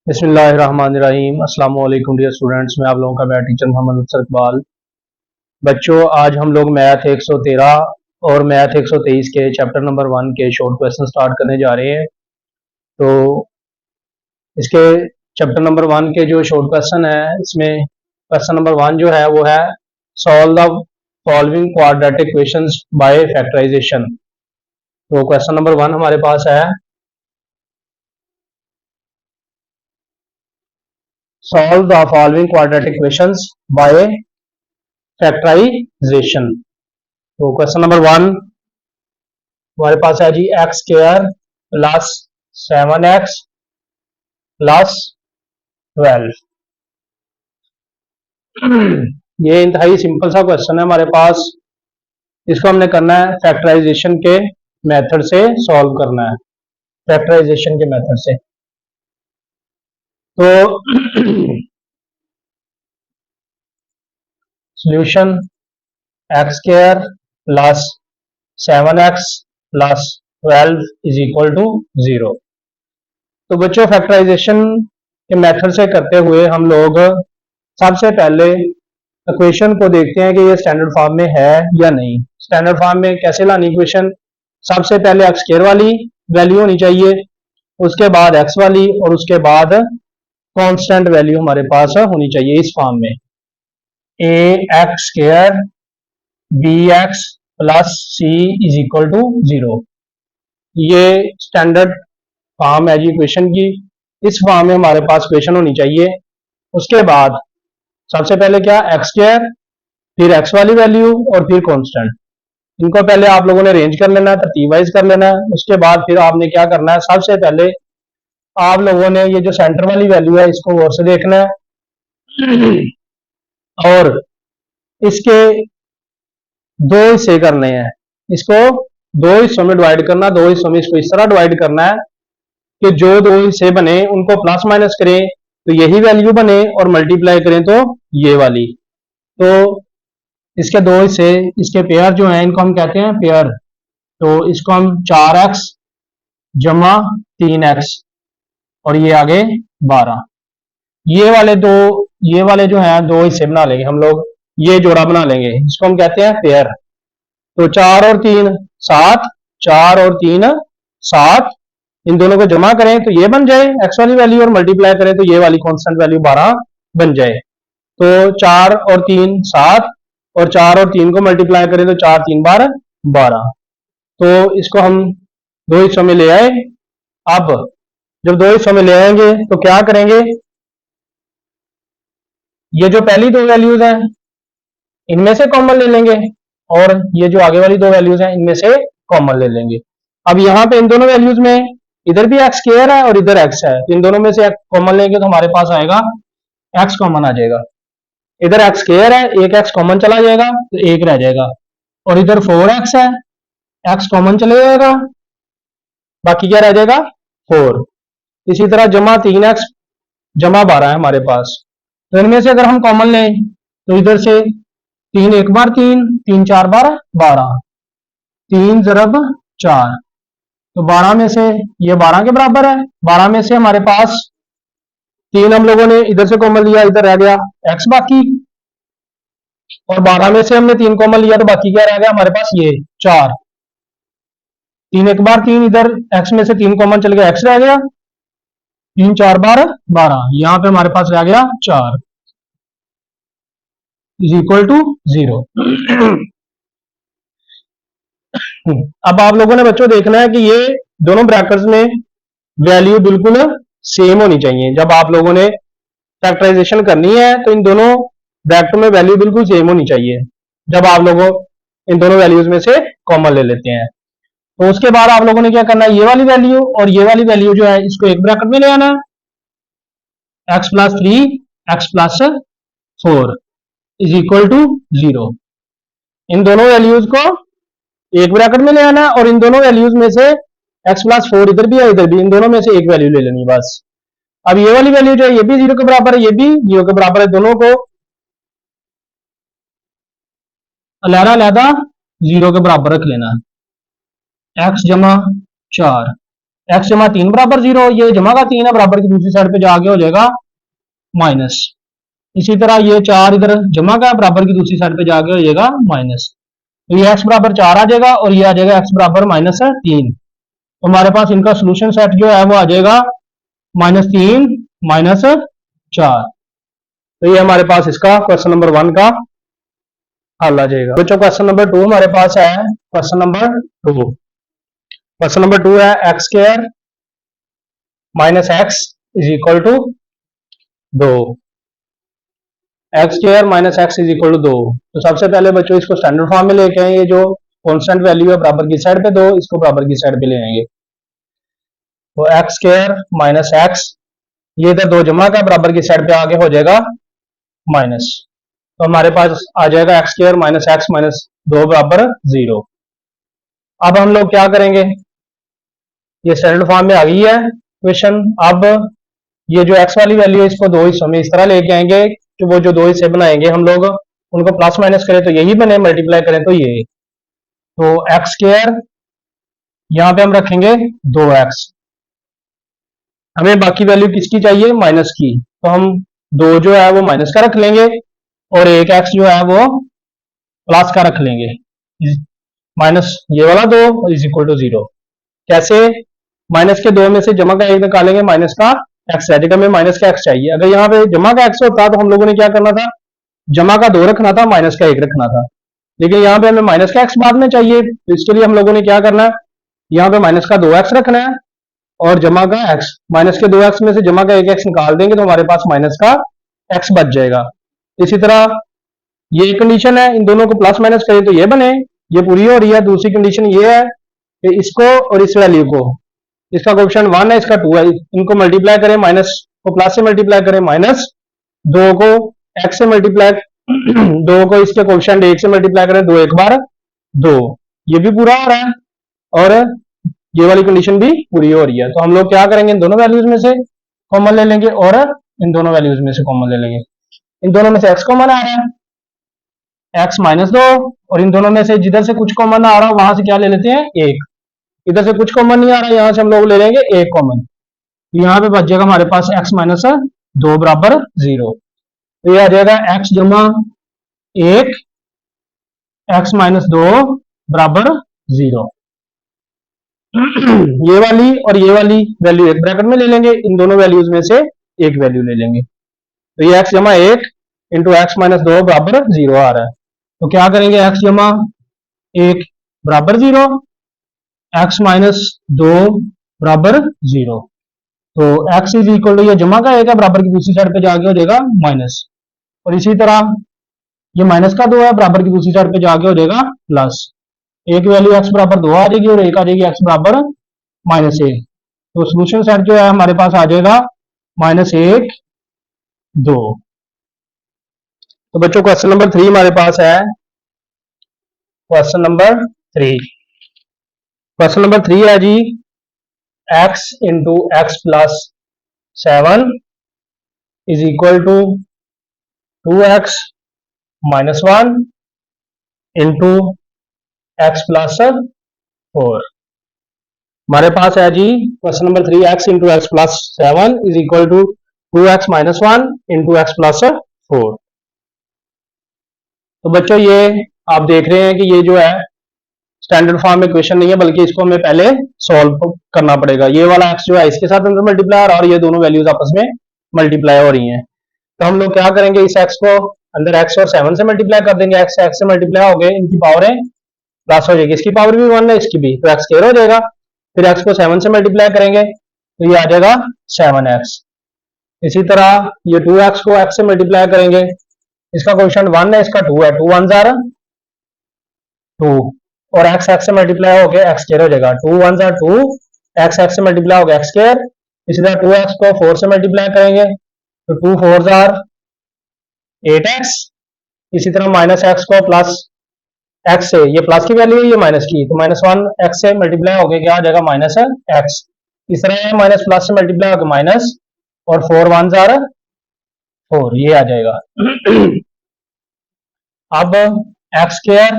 बिस्मिल्लाहिर्रहमानिर्रहीम। अस्सलाम वालेकुम डियर स्टूडेंट्स, मैं आप लोगों का मेरा टीचर मोहम्मद अफसर इकबाल। बच्चों, आज हम लोग मैथ 113 और मैथ 123 के चैप्टर नंबर 1 के शॉर्ट क्वेश्चन स्टार्ट करने जा रहे हैं। तो इसके चैप्टर नंबर 1 के जो शॉर्ट क्वेश्चन है, इसमें क्वेश्चन नंबर 1 जो है वो है solve the following quadratic equations by factorization. तो क्वेश्चन नंबर 1 हमारे पास है solve the following quadratic equations by factorization. तो क्वेश्चन नंबर 1 हमारे पास है जी x square plus 7x plus 12। ये इंतहाई सिंपल सा क्वेश्चन है हमारे पास। इसको हमने करना है फैक्टराइजेशन के मेथड से सॉल्व करना है, फैक्टराइजेशन के मेथड से। तो solution x square plus 7x plus 12 is equal to 0। तो बच्चों, फैक्टराइजेशन के मेथड से करते हुए हम लोग सबसे पहले इक्वेशन को देखते हैं कि ये स्टैंडर्ड फॉर्म में है या नहीं। स्टैंडर्ड फॉर्म में कैसे लानी इक्वेशन? सबसे पहले एक्स स्क्वायर वाली वैल्यू होनी चाहिए, उसके बाद एक्स वाली, और उसके बाद कांस्टेंट वैल्यू हमारे पास होनी चाहिए इस फॉर्म में। A x square b x plus c is equal to 0। ये स्टैंडर्ड फॉर्म है जी इक्वेशन की। इस फॉर्म में हमारे पास इक्वेशन होनी चाहिए। उसके बाद सबसे पहले क्या, एक्स स्क्वायर, फिर एक्स वाली वैल्यू और फिर कांस्टेंट। इनको पहले आप लोगों ने अरेंज कर लेना है, तरतीब वाइज कर लेना है। उसके बाद फिर आपने क्या करना है, सबसे पहले आप लोगों ने ये जो सेंटर वाली वैल्यू है इसको गौर से देखना है और इसके दो हिस्से करने हैं। इसको दो हिस्सों में डिवाइड करना, दो हिस्सों में इसको इस तरह डिवाइड करना है कि जो दो हिस्से बने उनको प्लस माइनस करें तो यही वैल्यू बने, और मल्टीप्लाई करें तो ये वाली। तो इसके दो हिस्से, इसके पेयर जो हैं इनको हम कहते हैं पेयर। तो इसको हम 4x जमा 3x और ये आगे 12, ये वाले जो हैं दो हिस्से बना लेंगे हम लोग, ये जोड़ा बना लेंगे, इसको हम कहते हैं पेयर। तो 4 और 3 7, 4 और 3 7, इन दोनों को जमा करें तो ये बन जाए एक्स वाली वैल्यू, और मल्टीप्लाई करें तो ये वाली कांस्टेंट वैल्यू 12 बन जाए। तो 4 और 3 7, और 4 और 3 को मल्टीप्लाई करें तो 4 3 बार 12। तो इसको हम दो हिस्सों में ले आए। अब जब दो हिस्सों में ले आएंगे तो क्या करेंगे, ये जो पहली दो वैल्यूज हैं इनमें से कॉमन ले लेंगे, और ये जो आगे वाली दो वैल्यूज हैं इनमें से कॉमन ले लेंगे। अब यहाँ पे इन दोनों वैल्यूज में इधर भी एक्स स्क्वायर है और इधर एक्स है, तो इन दोनों में से कॉमन लेंगे तो हमारे पास आएगा एक्स कॉमन आ जाएगा। इधर एक्स स्क्वायर है, एक एक्स कॉमन चला जाएगा तो एक रह जाएगा, और इधर 4x है, एक्स कॉमन चले जाएगा, बाकी क्या रह जाएगा 4। इसी तरह जमा 3x जमा 12 है हमारे पास। तो इनमें से अगर हम कॉमन लें तो इधर से 3 एक बार 3, 3 4 बार 12, 3 ज़रब 4, तो 12 में से ये 12 के बराबर है। 12 में से हमारे पास 3 हम लोगों ने इधर से कॉमन लिया, इधर रह गया x बाकी, और 12 में से हमने 3 कॉमन लिया तो बाकी क्या रह गया हमारे पास, ये 4। 3 एक बार 3, इधर x में से 3 कॉमन चल गया, x रह गया, 3 4 बार 12, यहां पे हमारे पास रह गया 4 इज इक्वल टू 0। अब आप लोगों ने बच्चों देखना है कि ये दोनों ब्रैकेट्स में वैल्यू बिल्कुल सेम होनी चाहिए। जब आप लोगों ने फैक्टराइजेशन करनी है तो इन दोनों ब्रैकेट में वैल्यू बिल्कुल सेम होनी चाहिए, जब आप लोगों इन दोनों वैल्यूज में से कॉमन ले लेते हैं। तो उसके बाद आप लोगों ने क्या करना है, ये वाली वैल्यू और ये वाली वैल्यू जो है इसको एक ब्रैकेट में ले आना है, x plus 3 x plus 4 is equal to 0। इन दोनों वैल्यूज को एक ब्रैकेट में ले आना, और इन दोनों वैल्यूज में से x प्लस 4 इधर भी है इधर भी, इन दोनों में से एक वैल्यू ले लेनी बस। अब ये वाली वैल्यू जो है ये भी 0 के बराबर है, ये भी 0 के बराबर है, दोनों को अलहदा 0 के बराबर रख लेना। x जमा 4 एक्स जमा 3 बराबर 0, ये जमा का 3 है, बराबर की दूसरी साइड पे जाके हो जाएगा माइनस। इसी तरह ये 4 इधर जमा का बराबर की दूसरी साइड पे जाके हो जाएगा माइनस। तो ये एक्स बराबर 4 आ जाएगा और ये आ जाएगा एक्स बराबर -3। तो हमारे पास इनका सोल्यूशन सेट जो है वो आ जाएगा -3 -4। तो ये हमारे पास इसका क्वेश्चन नंबर 1 का हल आ जाएगा। बच्चों क्वेश्चन नंबर 2 हमारे पास है। क्वेश्चन नंबर 2 है x square minus x is equal to 2। X square minus x is equal to 2। तो सबसे पहले बच्चों इसको स्टैंडर्ड फॉर्म में लेके आएंगे, जो कॉन्स्टेंट वैल्यू है बराबर की साइड पे 2, इसको बराबर की साइड पे ले आएंगे। तो एक्स स्क्वायर माइनस एक्स, ये इधर 2 जमा का बराबर की साइड पे आगे हो जाएगा माइनस। तो हमारे पास आ जाएगा एक्स स्क्वायर माइनस 2 बराबर 0। अब हम लोग क्या करेंगे, ये स्टैंडर्ड फॉर्म में आ गई है इक्वेशन। अब ये जो एक्स वाली वैल्यू है इसको 2 हिस्सों में इस तरह लेके आएंगे कि वो जो 2 हिस्से बनाएंगे हम लोग उनको प्लस माइनस करें तो यही बने, मल्टीप्लाई करें तो ये। तो एक्स स्क्वायर यहां पे हम रखेंगे 2x, हमें बाकी वैल्यू किसकी चाहिए, माइनस की। तो हम 2 जो है वो माइनस का रख लेंगे और एक एक्स जो है वो प्लस का रख लेंगे। माइनस ये वाला 2 इज इक्वल टू 0। कैसे, माइनस के 2 में से जमा का 1 निकालेंगे, माइनस का एक्स है, जगह में माइनस का एक्स चाहिए। अगर यहाँ पे जमा का एक्स होता तो हम लोगों ने क्या करना था, जमा का 2 रखना था, माइनस का 1 रखना था। लेकिन यहाँ पे हमें माइनस का एक्स बाद में चाहिए, तो इसके लिए हम लोगों ने क्या करना है, यहाँ पे माइनस का 2x रखना है और जमा का x, माइनस के 2x में से जमा का 1x निकाल देंगे तो हमारे पास माइनस का x बच जाएगा। इसी तरह ये कंडीशन है, इन दोनों को प्लस माइनस करें तो ये बने, ये पूरी हो रही है। दूसरी कंडीशन ये है कि इसको और इस वैल्यू को, इसका कोएफिशिएंट 1 है, इसका 2 है, इनको मल्टीप्लाई करें, माइनस को प्लस से मल्टीप्लाई करें, माइनस 2 को x से मल्टीप्लाई 2 को इसके कोएफिशिएंट 1 से मल्टीप्लाई करें, 2 एक बार 2, ये भी पूरा हो रहा है और ये वाली कंडीशन भी पूरी हो रही है। तो हम लोग क्या करेंगे, इन दोनों वैल्यूज में से कॉमन ले लेंगे और इन दोनों वैल्यूज में से कॉमन ले लेंगे। इन दोनों में से x कॉमन आ रहा है, x -2, और इन दोनों में से जिधर से कुछ कॉमन आ रहा है वहां से क्या ले लेते हैं, 1। इधर से कुछ कॉमन नहीं आ रहा, यहां से हम लोग ले लेंगे 1 कॉमन। तो यहाँ पे बच जाएगा हमारे पास x -2 बराबर 0। तो ये आ जाएगा x जमा 1 x -2 बराबर 0। ये वाली और ये वाली वैल्यू एक ब्रैकेट में ले लेंगे, इन दोनों वैल्यूज में से एक वैल्यू ले लेंगे। तो ये x जमा 1 इंटू एक्स -2 बराबर 0 आ रहा है। तो क्या करेंगे, x जमा 1 बराबर 0, x -2 बराबर 0। तो x इज इक्वल टू, ये जमा का 1 है, बराबर की दूसरी साइड पे जाके हो जाएगा माइनस, और इसी तरह ये माइनस का 2 है, बराबर की दूसरी साइड पे जाके हो जाएगा प्लस। एक वैल्यू x बराबर 2 आ जाएगी और एक आ जाएगी x बराबर -1। तो सोल्यूशन सेट जो है हमारे पास आ जाएगा -1 2। तो बच्चों क्वेश्चन नंबर 3 हमारे पास है। क्वेश्चन नंबर 3 है जी, x into x plus 7 is equal to 2x -1 into x plus 4। हमारे पास है जी question number 3, x into x plus 7 is equal to 2x -1 into x plus 4। तो बच्चों ये आप देख रहे हैं कि ये जो है स्टैंडर्ड फॉर्म में क्वेश्चन नहीं है, बल्कि इसको हमें पहले सॉल्व करना पड़ेगा। ये वाला x जो है इसके साथ अंदर मल्टीप्लाई और ये दोनों वैल्यूज आपस में मल्टीप्लाई हो रही हैं। तो हम लोग क्या करेंगे, इस x को अंदर x और 7 से मल्टीप्लाई कर देंगे, x से मल्टीप्लाई हो गए, इनकी पावरें प्लस हो जाएगी, इसकी पावर भी 1 है, इसकी भी, तो x स्क्वायर हो जाएगा। फिर x को 7 से मल्टीप्लाई करेंगे तो ये आ जाएगा 7x। इसी तरह ये 2x को x से मल्टीप्लाई करेंगे, इसका कोएफिशिएंट 1 है, इसका 2 है, 2 1 जार 2, और x से मल्टीप्लाई हो गया x स्क्वायर हो जाएगा, 2 1 जार 2, x से मल्टीप्लाई हो गया x स्क्वायर। इसी तरह 2x को 4 से मल्टीप्लाई करेंगे तो 2 4 जार 8x। इसी तरह माइनस x को प्लस x से, ये प्लस की वैल्यू है, ये माइनस की, तो -1 x से मल्टीप्लाई हो गया, क्या आ जाएगा -x। इस तरह माइनस प्लस से मल्टीप्लाई हो गया माइनस, और 4 1 जार 4, ये आ जाएगा। अब x square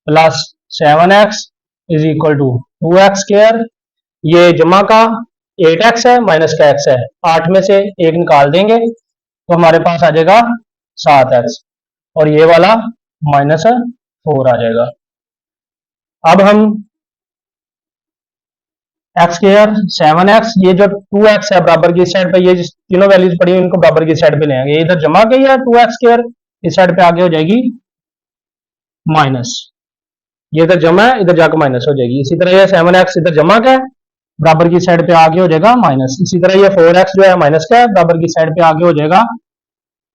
plus 7x is equal to 2x square ये जमा का 8x है, माइनस का x है, 8 में से 1 निकाल देंगे तो हमारे पास आ जाएगा 7x, और ये वाला -4 आ जाएगा। अब हम एक्स स्क्वायर 7x, ये जो 2x है बराबर की साइड पे, ये तीनों वैल्यूज पड़ी हुई इनको बराबर की साइड पे ले आएंगे। इधर जमा गई है 2x स्क्वायर, इस साइड पे आगे हो जाएगी माइनस, ये इधर जमा है, इधर जाकर माइनस हो जाएगी। इसी तरह ये 7x इधर जमा का है, बराबर की साइड पे आगे हो जाएगा माइनस। इसी तरह ये 4x जो है माइनस का है, बराबर की साइड पे आगे हो जाएगा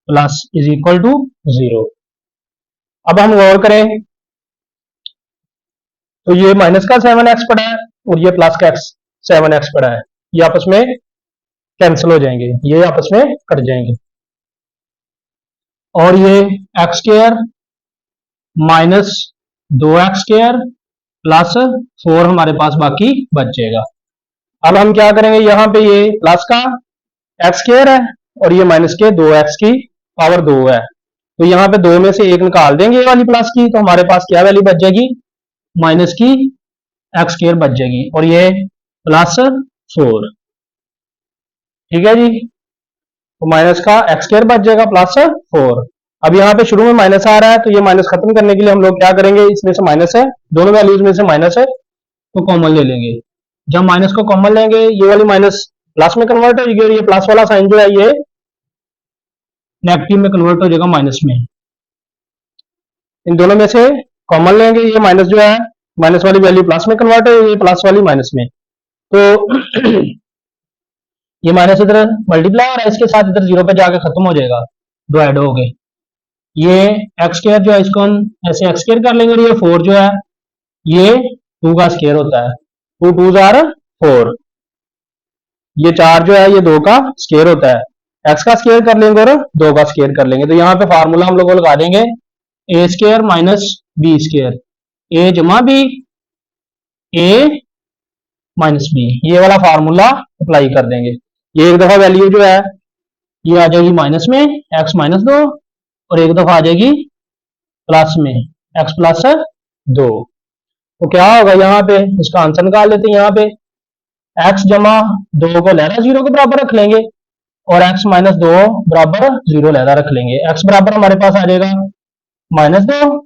प्लस, इज इक्वल टू 0। अब हम गौर करें तो ये माइनस का 7x पड़ा है और ये प्लस का 7x पड़ा है, ये आपस में कैंसिल हो जाएंगे, ये आपस में कट जाएंगे, और ये x square minus 2x square plus 4 हमारे पास बाकी बच जाएगा। अब हम क्या करेंगे, यहां पे ये प्लस का एक्स स्क्वायर है और ये माइनस के 2x की पावर 2 है, तो यहाँ पे 2 में से 1 निकाल देंगे ये वाली प्लस की, तो हमारे पास क्या वैल्यू बच जाएगी, माइनस की एक्स स्क्वायर बच जाएगी, और ये प्लस 4। ठीक है जी, तो माइनस का एक्स स्क्वायर बच जाएगा प्लस 4। अब यहाँ पे शुरू में माइनस आ रहा है, तो ये माइनस खत्म करने के लिए हम लोग क्या करेंगे, इसमें से माइनस है, दोनों वैल्यूज में से माइनस है तो कॉमन ले लेंगे। जब माइनस को कॉमन लेंगे ये वाली माइनस प्लस में कन्वर्ट हो जाएगी, और ये प्लस वाला साइन जो है ये नेगेटिव में कन्वर्ट हो जाएगा माइनस में। इन दोनों में से कॉमन लेंगे, ये माइनस जो है माइनस वाली वैल्यू प्लस में कन्वर्ट हो जाएगी, प्लस वाली माइनस में, तो ये माइनस इधर मल्टीप्लाई हो रहा है, इसके साथ इधर 0 पे जाके खत्म हो जाएगा, दो ऐड हो गए। ये एक्स स्क्वायर जो है इसको हम ऐसे एक्स स्क्वायर कर लेंगे, और ये 4 जो है ये 2 का स्क्वायर होता है, 2 2 आर 4, ये 4 जो है ये 2 का स्क्वायर होता है, एक्स का स्क्वायर कर लेंगे और 2 का स्क्वायर कर लेंगे, तो यहाँ पे फार्मूला हम लोग लगा देंगे ए स्क्वायर माइनस बी स्क्वायर, ए जमा बी, ए माइनस बी, ये वाला फार्मूला अप्लाई कर देंगे। ये एक दफा वैल्यू जो है ये आ जाएगी माइनस में एक्स माइनस 2, और एक दफा आ जाएगी प्लस में एक्स प्लस 2, तो क्या होगा यहाँ पे, इसका आंसर निकाल लेते हैं। यहाँ पे एक्स जमा 2 को लहरा 0 के बराबर रख लेंगे, और एक्स माइनस 2 बराबर 0 लहरा रख लेंगे। एक्स बराबर हमारे पास आ जाएगा -2,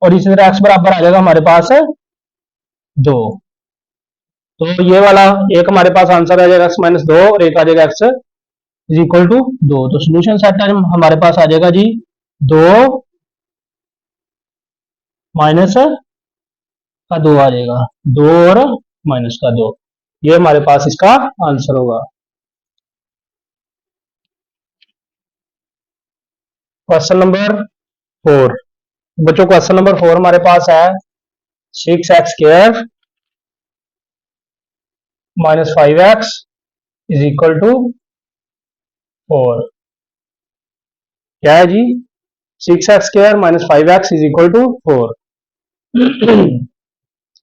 और इसी तरह एक्स बराबर आ जाएगा हमारे पास 2, तो ये वाला एक हमारे पास आंसर आ जाएगा एक्स माइनस 2, और एक आ जाएगा एक्स इज इक्वल टू 2, तो सोल्यूशन सेट हमारे पास आ जाएगा जी 2 माइनस का 2 आ जाएगा, 2 और माइनस का 2, ये हमारे पास इसका आंसर होगा। क्वेश्चन नंबर 4 बच्चों, क्वेश्चन नंबर 4 हमारे पास है 6x square minus 5x is equal to 4। क्या है जी, 6x square minus 5x is equal to 4।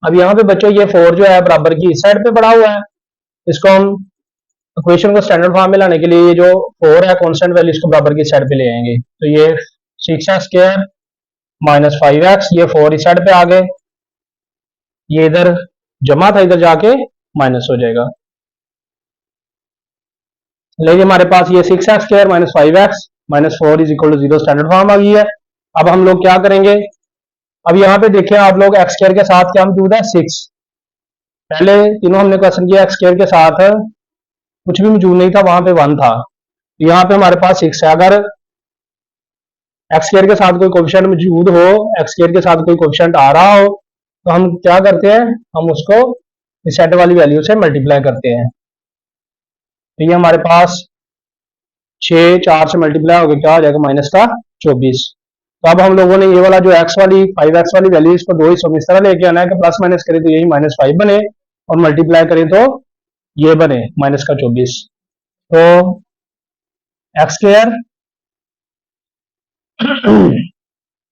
अब यहाँ पे बच्चों ये 4 जो है बराबर की इस साइड पे पड़ा हुआ है, इसको हम इक्वेशन को स्टैंडर्ड फॉर्म में लाने के लिए ये जो 4 है कांस्टेंट वैल्यू इसको बराबर की साइड पे ले आएंगे, तो ये 6x स्क्वायर माइनस 5x, ये 4 इस साइड पे आ गए, ये इधर जमा था इधर जाके माइनस हो जाएगा, लेकिन हमारे पास ये 6x square minus 5x minus 4 is equal to 0 standard form आ गई है। अब हम लोग क्या करेंगे, अब यहाँ पे देखें आप लोग एक्स स्क्वायर के साथ क्या मौजूद है 6, पहले तीनों हमने क्वेश्चन किया एक्स स्क्वायर के साथ कुछ भी मौजूद नहीं था, वहां पे 1 था, यहाँ पे हमारे पास 6 है। अगर एक्स स्क्वायर के साथ कोई कोएफिशिएंट मौजूद हो, एक्स स्क्वायर के साथ कोई कोएफिशिएंट आ रहा हो, तो हम क्या करते हैं, हम उसको इस सेट वाली वैल्यू से मल्टीप्लाई करते हैं, तो ये हमारे पास 6 4 से मल्टीप्लाई होकर क्या हो जाएगा माइनस का 24। तो अब हम लोगों ने ये वाला जो x वाली 5x वाली वैल्यू इसको दो हिस्सों में इस तरह लेके आना है कि प्लस माइनस करें तो यही -5 बने, और मल्टीप्लाई करें तो ये बने माइनस का 24। तो एक्स स्क्वायर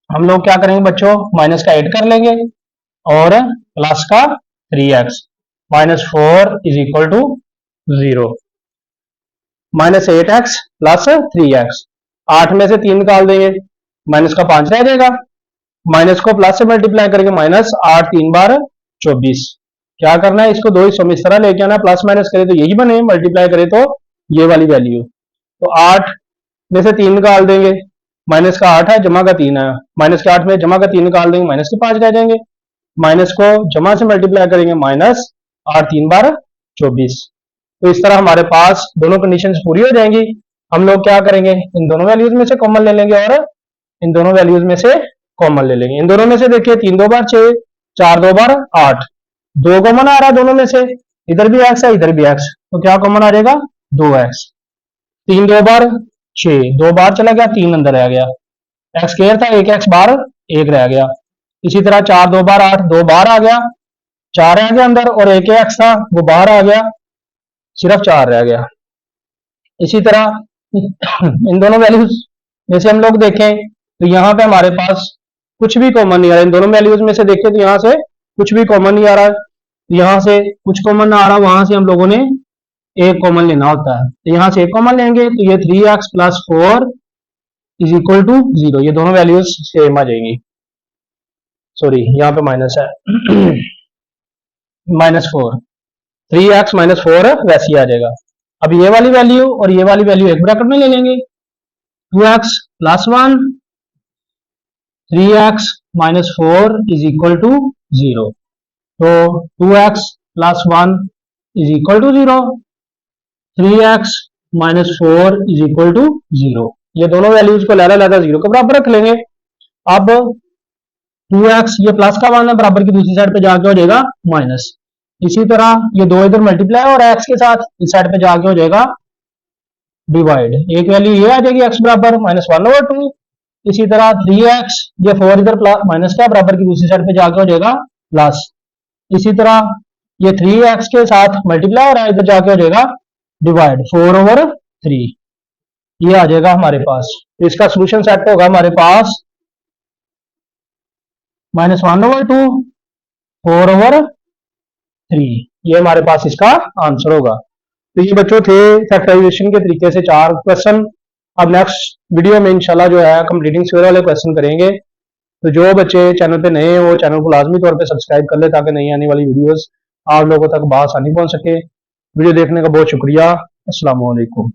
हम लोग क्या करेंगे बच्चों, माइनस का 8 कर लेंगे और प्लस का 3x, -4 is equal to 0, -8x plus 3x, 8 में से 3 निकाल देंगे, माइनस का 5 रह जाएगा, माइनस को प्लस से मल्टीप्लाई करके -8 3 बार 24, क्या करना है, इसको दो हिस्सों में इस तरह लेके आना, प्लस माइनस करे तो यही बने, मल्टीप्लाई करे तो ये वाली वैल्यू। तो 8 में से 3 निकाल देंगे, माइनस का 8 है, जमा का 3 है, माइनस के 8 में जमा का 3 निकाल देंगे, माइनस के 5 रह जाएंगे, माइनस को जमा से मल्टीप्लाई करेंगे, माइनस 8 3 बार 24। तो इस तरह हमारे पास दोनों कंडीशंस पूरी हो जाएंगी। हम लोग क्या करेंगे, इन दोनों वैल्यूज में से कॉमन ले लेंगे और इन दोनों वैल्यूज में से कॉमन ले लेंगे। इन दोनों में से देखिए 3 2 बार 6, 4 2 बार 8, 2 कॉमन आ रहा है दोनों में से, इधर भी एक्स है इधर भी एक्स, तो क्या कॉमन आ जाएगा 2x। 3 2 बार 6, 2 बार चला गया, 3 अंदर रह गया, एक्स स्क्वायर था, 1 एक्स बार 1 रह गया। इसी तरह 4 2 बार 8, 2 बार आ गया, 4 रह गया अंदर, और 1 एक्स था वो बाहर आ गया, सिर्फ 4 रह गया। इसी तरह इन दोनों वैल्यूज में से हम लोग देखें तो यहाँ पे हमारे पास कुछ भी कॉमन नहीं आ रहा, इन दोनों वैल्यूज में से देखें तो यहाँ से कुछ भी कॉमन नहीं आ रहा, यहाँ से कुछ कॉमन ना आ रहा, वहां से हम लोगों ने एक कॉमन लेना होता है, तो यहाँ से एक कॉमन लेंगे तो ये 3x + 4 इज इक्वल टू 0, ये दोनों वैल्यूज सेम आ जाएंगी। सॉरी यहाँ पे माइनस है, -4, 3x - 4 वैसे ही आ जाएगा। अब ये वाली वैल्यू और ये वाली वैल्यू एक ब्रैकेट में ले लेंगे, 2x + 1 3x - 4 is equal to 0, तो 2x + 1 is equal to 0, 3x - 4 is equal to 0। ये दोनों वैल्यूज को लहरा 0 के बराबर रख लेंगे। अब 2x ये प्लस का 1 है, बराबर की दूसरी साइड पे जाके हो जाएगा माइनस। इसी तरह ये दो इधर मल्टीप्लाई और x के साथ इस साइड पे जाके हो जाएगा डिवाइड, एक वैल्यू ये आ जाएगी x बराबर -1/2। इसी तरह 3x ये 4 इधर माइनस का, बराबर की दूसरी साइड पे जाके हो जाएगा प्लस। इसी तरह ये 3x के साथ मल्टीप्लाई हो रहा है, इधर जाके हो जाएगा डिवाइड, 4/3 ये आ जाएगा हमारे पास। तो इसका सोल्यूशन सेट होगा हमारे पास -1/2 4/3, ये हमारे पास इसका आंसर होगा। तो ये बच्चों थे फैक्टराइजेशन के तरीके से 4 क्वेश्चन। अब नेक्स्ट वीडियो में इंशाल्लाह जो है कंप्लीटिंग स्क्वायर वाले क्वेश्चन करेंगे। तो जो बच्चे चैनल पे नए हैं वो चैनल को लाजमी तौर पे सब्सक्राइब कर ले, ताकि नई आने वाली वीडियोस आप लोगों तक बआसानी पहुंच सके। वीडियो देखने का बहुत शुक्रिया। अस्सलाम वालेकुम।